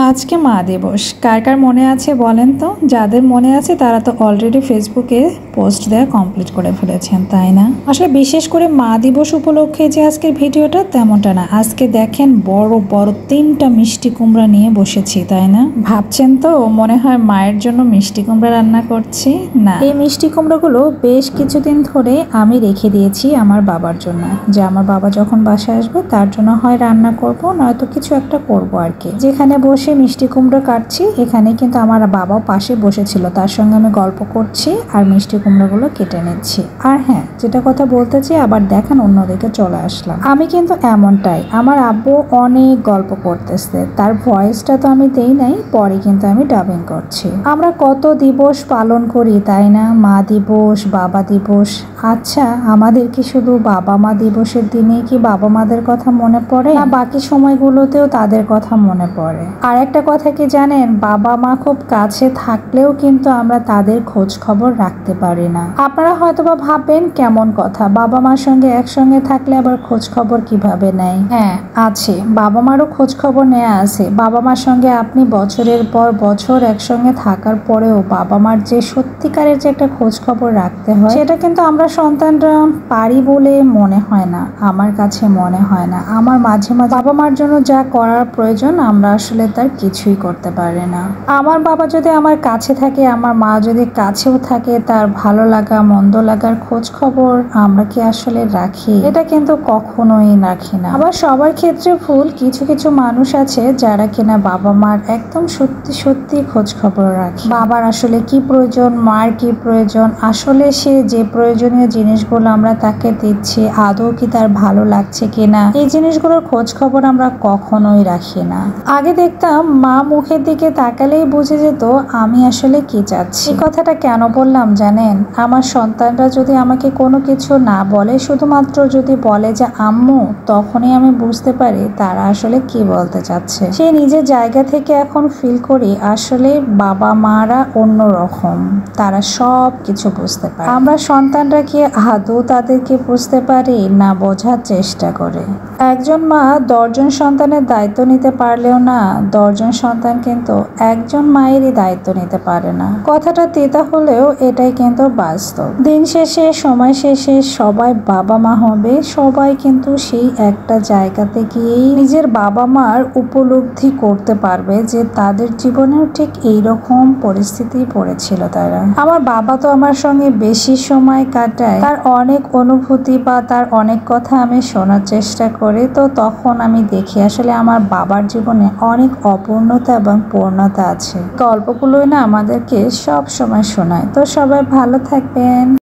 আজকে মা দিবস কার কার মনে আছে বলেন তো। যাদের মনে আছে তারা তো অলরেডি ফেসবুকে পোস্ট দেওয়া কমপ্লিট করে ফেলেছেন, তাই না? আসলে বিশেষ করে মা দিবস উপলক্ষে যে আজকের ভিডিওটা তেমনটা না। আজকে দেখেন বড় বড় 3টা মিষ্টি কুমড়া নিয়ে বসেছি, তাই না? ভাবছেন তো মনে হয় মায়ের জন্য মিষ্টি কুমড়া রান্না করছি। না, এই মিষ্টি কুমড়াগুলো বেশ কিছুদিন ধরে আমি রেখে দিয়েছি আমার বাবার জন্য, যে আমার বাবা যখন বাসায় আসবে তার জন্য হয় রান্না করব, নয়তো কিছু একটা করব আর কি। যেখানে বসে মিষ্টি কুমড়ো কাটছি, এখানে কিন্তু আমার বাবাও পাশে বসেছিল, তার সঙ্গে আমি গল্প করছি আর মিষ্টি কুমড়োগুলো কেটে নিচ্ছি। আর হ্যাঁ, যেটা কথা বলতে চাই, আবার দেখেন অন্যদিকে চলে আসলাম। আমি কিন্তু এমনটাই, আমার আব্বু অনেক গল্প করতেছে, তার ভয়েসটা তো আমি দেই নাই, পরে কিন্তু আমি ডাবিং করছি। আমরা কত দিবস পালন করি, তাই না? মা দিবস, বাবা দিবস। আচ্ছা, আমাদের কি শুধু বাবা মা দিবসের দিনে কি বাবা মাদের কথা মনে পড়ে, না বাকি সময়গুলোতেও তাদের কথা মনে পড়ে? আর একটা কথা কি জানেন, বাবা মা খুব কাছে থাকলেও কিন্তু আমরা তাদের খোঁজ খবর রাখতে পারি না। আপনারা হয়তোবা ভাববেন কেমন কথা, বাবা মার সঙ্গে একসঙ্গে থাকলে আবার খোঁজ খবর কিভাবে নেয়? হ্যাঁ আছে, বাবা মারও খোঁজ খবর নেওয়া আছে। বাবা মার সঙ্গে আপনি বছরের পর বছর একসঙ্গে থাকার পরেও বাবা মার যে সত্যিকারের যে একটা খোঁজ খবর রাখতে হয়, সেটা কিন্তু আমরা সন্তানরা পারি বলে মনে হয় না, আমার কাছে মনে হয় না। আমার মাঝে মাঝে বাবা মার জন্য যা করার প্রয়োজন আমরা আসলে তার কিছুই করতে পারে না। আমার বাবা যদি আমার কাছে থাকে, আমার মা যদি কাছেও থাকে, তার ভালো লাগা মন্দ লাগার খোঁজ খবর আমরা কি আসলে রাখি? এটা কিন্তু কখনোই রাখি না। আবার সবার ক্ষেত্রে ভুল, কিছু কিছু মানুষ আছে যারা কিনা বাবা মার একদম সত্যি সত্যি খোঁজ খবর রাখে। বাবার আসলে কি প্রয়োজন, মার কি প্রয়োজন, আসলে সে যে প্রয়োজনীয় জিনিসগুলো আমরা তাকে দিচ্ছি আদৌ কি তার ভালো লাগছে কিনা, এই জিনিসগুলোর খোঁজ খবর আমরা কখনোই রাখি না। আগে দেখতাম মা মুখের দিকে তাকালেই বুঝে যেত আমি আসলে কি চাচ্ছি। এই কথাটা কেন বললাম জানেন? আমার সন্তানরা যদি আমাকে কোনো কিছু না বলে, শুধুমাত্র যদি বলে যে আম্মু, তখনই আমি বুঝতে পারি তারা আসলে কি বলতে চাচ্ছে। সেই নিজের জায়গা থেকে এখন ফিল করি আসলে বাবা মারা অন্যরকম, তারা সব কিছু বুঝতে পারে। আমরা সন্তানরা কি আদৌ তাদেরকে বুঝতে পারি না বোঝার চেষ্টা করে? একজন মা 10 জন সন্তানের দায়িত্ব নিতে পারলেও না, 10 জন সন্তান কিন্তু একজন মায়েরই দায়িত্ব নিতে পারে না। কথাটা তেতা হলেও এটাই কিন্তু বাস্তব। দিন শেষে, সময় শেষে সবাই বাবা মা হবে, সবাই কিন্তু সেই একটা জায়গাতে গিয়েই নিজের বাবা মার উপলব্ধি করতে পারবে যে তাদের জীবনেও ঠিক এইরকম পরিস্থিতি পড়েছিল তারা। আমার বাবা তো আমার সঙ্গে বেশি সময় কাটায়, তার অনেক অনুভূতি বা তার অনেক কথা আমি শোনার চেষ্টা করি, তো তখন আমি দেখি আসলে আমার বাবার জীবনে অনেক অপূর্ণতা এবং পূর্ণতা আছে। গল্পগুলোই না আমাদেরকে সব সময় শোনায়। তো সবাই ভালো থাকবেন।